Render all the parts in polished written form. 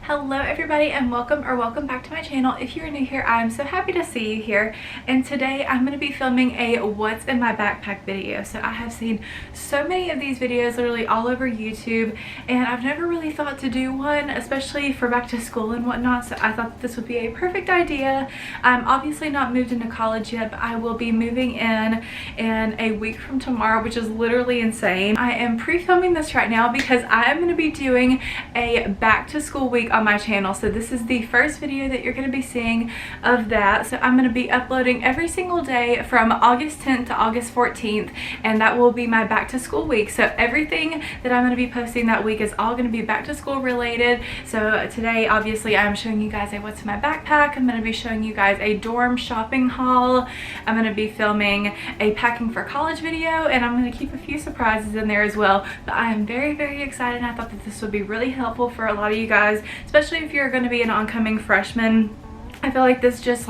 Hello everybody and welcome back to my channel. If you're new here, I'm so happy to see you here, and today I'm going to be filming a what's in my backpack video. So I have seen so many of these videos literally all over YouTube, and I've never really thought to do one, especially for back to school and whatnot, so I thought this would be a perfect idea. I'm obviously not moved into college yet, but I will be moving in a week from tomorrow, which is literally insane. I am pre-filming this right now because I am going to be doing a back to school week on my channel. So this is the first video that you're going to be seeing of that. So I'm going to be uploading every single day from August 10th to August 14th, and that will be my back to school week. So everything that I'm going to be posting that week is all going to be back to school related. So today obviously I'm showing you guys a what's in my backpack. I'm going to be showing you guys a dorm shopping haul. I'm going to be filming a packing for college video, and I'm going to keep a few surprises in there as well. But I am very excited, and I thought that this would be really helpful for a lot of you guys, especially if you're going to be an oncoming freshman. I feel like this just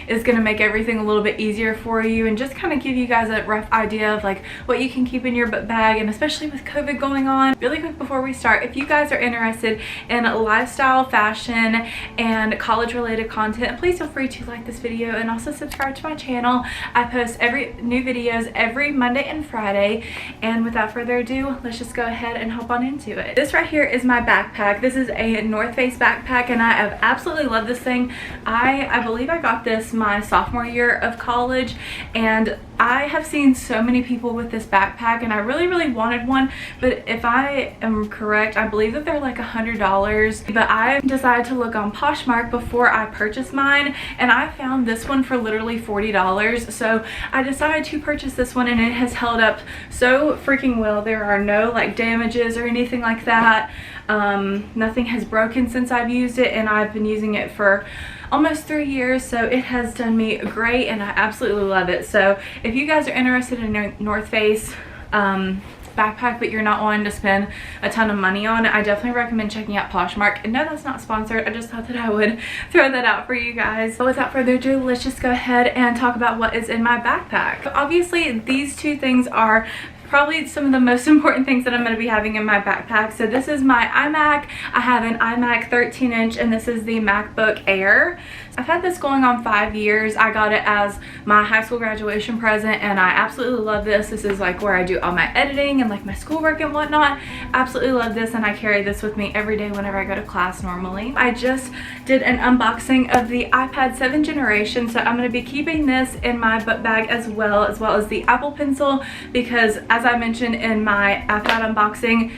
is going to make everything a little bit easier for you, and just kind of give you guys a rough idea of what you can keep in your bag, and especially with COVID going on. Really quick before we start, if you guys are interested in lifestyle, fashion, and college related content, please feel free to like this video and also subscribe to my channel. I post new videos every Monday and Friday, and without further ado, let's just go ahead and hop on into it. This right here is my backpack. This is a North Face backpack, and I have absolutely loved this thing. I believe I got this my sophomore year of college, and I have seen so many people with this backpack, and I really wanted one, but if I am correct, I believe that they're like $100, but I decided to look on Poshmark before I purchased mine, and I found this one for literally $40. So I decided to purchase this one, and it has held up so freaking well. There are no damages or anything like that. Nothing has broken since I've used it, and I've been using it for almost 3 years, so it has done me great, and I absolutely love it. So if you guys are interested in a North Face backpack, but you're not wanting to spend a ton of money on it, I definitely recommend checking out Poshmark. And no, that's not sponsored, I just thought that I would throw that out for you guys. But without further ado, let's just go ahead and talk about what is in my backpack. Obviously these two things are probably some of the most important things that I'm going to be having in my backpack. So this is my iMac. I have an iMac 13-inch, and this is the MacBook Air. I've had this going on 5 years. I got it as my high school graduation present, and I absolutely love this. This is where I do all my editing and my schoolwork and whatnot. Absolutely love this, and I carry this with me every day whenever I go to class normally. I just did an unboxing of the iPad 7th generation, so I'm going to be keeping this in my book bag as well as the Apple Pencil, because as I mentioned in my iPad unboxing,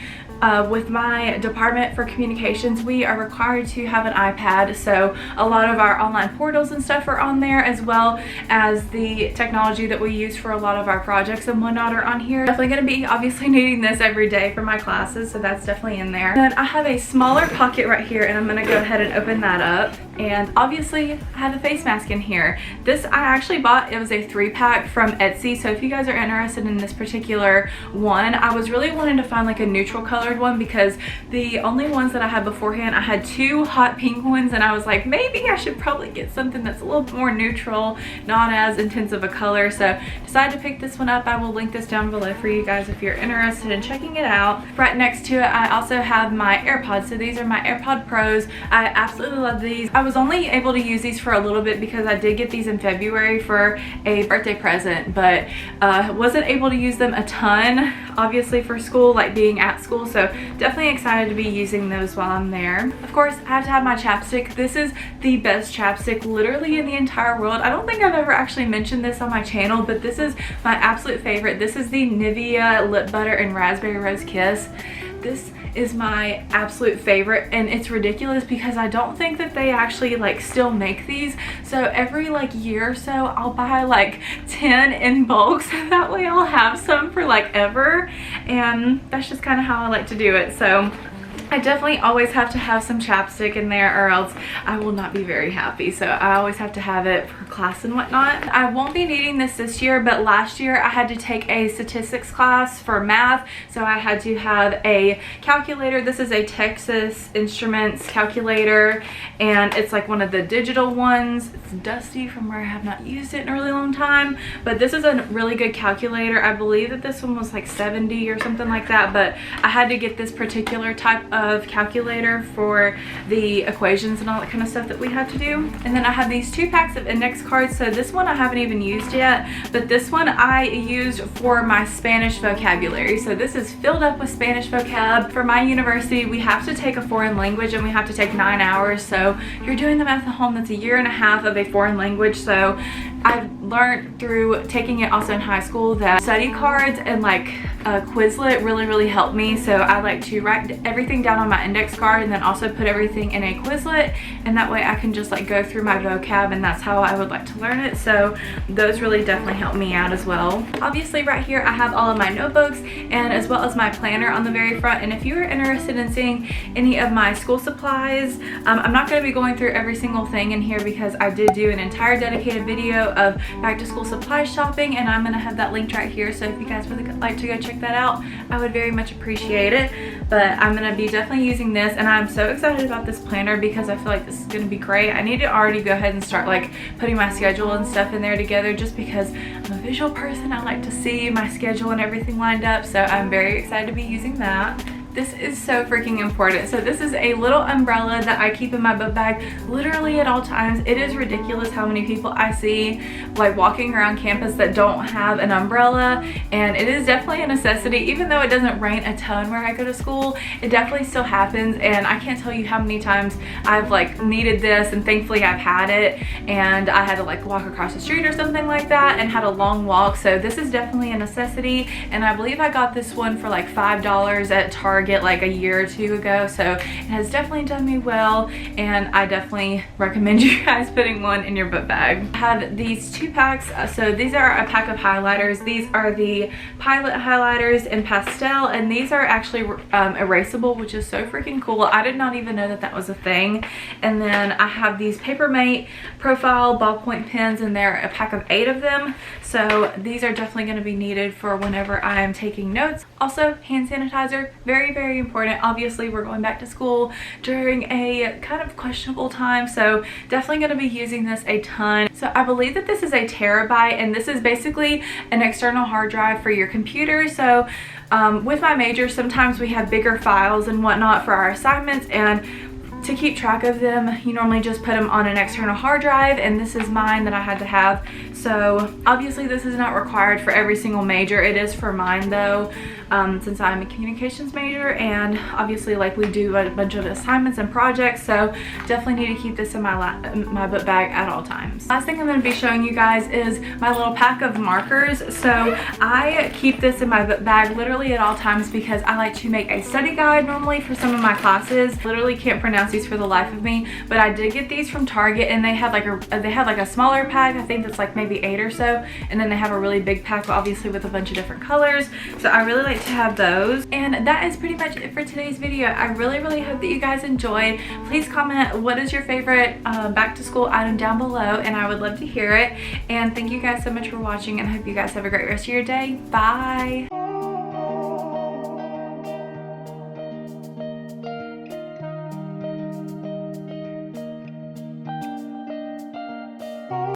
with my department for communications, we are required to have an iPad, so a lot of our online portals and stuff are on there, as well as the technology that we use for a lot of our projects and whatnot are on here. Definitely going to be obviously needing this every day for my classes, so that's definitely in there. Then I have a smaller pocket right here, and I'm going to go ahead and open that up, and obviously I have a face mask in here. This I actually bought, it was a 3-pack from Etsy, so if you guys are interested in this particular one, I was really wanting to find a neutral color one, because the only ones that I had beforehand, I had 2 hot pink ones, and I was like, maybe I should probably get something that's a little bit more neutral, not as intense of a color. So decided to pick this one up. I will link this down below for you guys if you're interested in checking it out. Right next to it, I also have my AirPods. So these are my AirPod Pros. I absolutely love these. I was only able to use these for a little bit because I did get these in February for a birthday present, but wasn't able to use them a ton, obviously for school, being at school. So definitely excited to be using those while I'm there. Of course, I have to have my chapstick. This is the best chapstick literally in the entire world. I don't think I've ever actually mentioned this on my channel, but this is my absolute favorite. This is the Nivea Lip Butter and Raspberry Rose Kiss. This is my absolute favorite, and it's ridiculous because I don't think that they actually still make these. So every year or so I'll buy 10 in bulk, so that way I'll have some for ever, and that's just kind of how I like to do it. So I definitely always have to have some chapstick in there, or else I will not be very happy. So I always have to have it for class and whatnot. I won't be needing this year, but last year I had to take a statistics class for math, so I had to have a calculator. This is a Texas Instruments calculator, and it's one of the digital ones. It's dusty from where I have not used it in a really long time, but this is a really good calculator. I believe that this one was 70 or something like that, but I had to get this particular type of calculator for the equations and all that kind of stuff that we have to do. And then I have these 2 packs of index cards. So this one I haven't even used yet, but this one I used for my Spanish vocabulary. So this is filled up with Spanish vocab. For my university, we have to take a foreign language and we have to take 9 hours. So you're doing the math at home, that's 1.5 years of a foreign language. So I've learned through taking it also in high school that study cards and like Quizlet really helped me. So I like to write everything down on my index card and then also put everything in a Quizlet, and that way I can just like go through my vocab, and that's how I would like to learn it. So those really definitely help me out as well. Obviously right here I have all of my notebooks and as well as my planner on the very front. And if you are interested in seeing any of my school supplies, I'm not going to be going through every single thing in here because I did do an entire dedicated video of back to school supply shopping, and I'm going to have that linked right here. So if you guys would like to go check that out, I would very much appreciate it. But I'm going to be definitely using this, and I'm so excited about this planner because I feel like this is going to be great. I need to already go ahead and start like putting my schedule and stuff in there together, just because I'm a visual person. I like to see my schedule and everything lined up, so I'm very excited to be using that. This is so freaking important. So this is a little umbrella that I keep in my book bag literally at all times. It is ridiculous how many people I see like walking around campus that don't have an umbrella, and it is definitely a necessity. Even though it doesn't rain a ton where I go to school, it definitely still happens, and I can't tell you how many times I've like needed this, and thankfully I've had it, and I had to like walk across the street or something like that and had a long walk. So this is definitely a necessity, and I believe I got this one for like $5 at Target like a year or 2 ago. So it has definitely done me well, and I definitely recommend you guys putting one in your book bag. I have these 2 packs. So these are a pack of highlighters. These are the Pilot highlighters in pastel, and these are actually erasable, which is so freaking cool. I did not even know that that was a thing. And then I have these Papermate profile ballpoint pens, and they're a pack of 8 of them. So these are definitely going to be needed for whenever I am taking notes. Also, hand sanitizer, very important. Obviously we're going back to school during a kind of questionable time, so definitely going to be using this a ton. So I believe that this is a terabyte, and this is basically an external hard drive for your computer. So with my major, sometimes we have bigger files and whatnot for our assignments, and to keep track of them, you normally just put them on an external hard drive, and this is mine that I had to have. So obviously this is not required for every single major. It is for mine though, since I'm a communications major, and obviously like we do a bunch of assignments and projects, so definitely need to keep this in my book bag at all times. Last thing I'm going to be showing you guys is my little pack of markers. So I keep this in my book bag literally at all times because I like to make a study guide normally for some of my classes. Literally can't pronounce these for the life of me, but I did get these from Target, and they had like a smaller pack. I think that's like maybe 8 or so, and then they have a really big pack, obviously with a bunch of different colors. So I really like to have those. And that is pretty much it for today's video. I really hope that you guys enjoyed. Please comment what is your favorite back to school item down below, and I would love to hear it. And thank you guys so much for watching, and I hope you guys have a great rest of your day. Bye.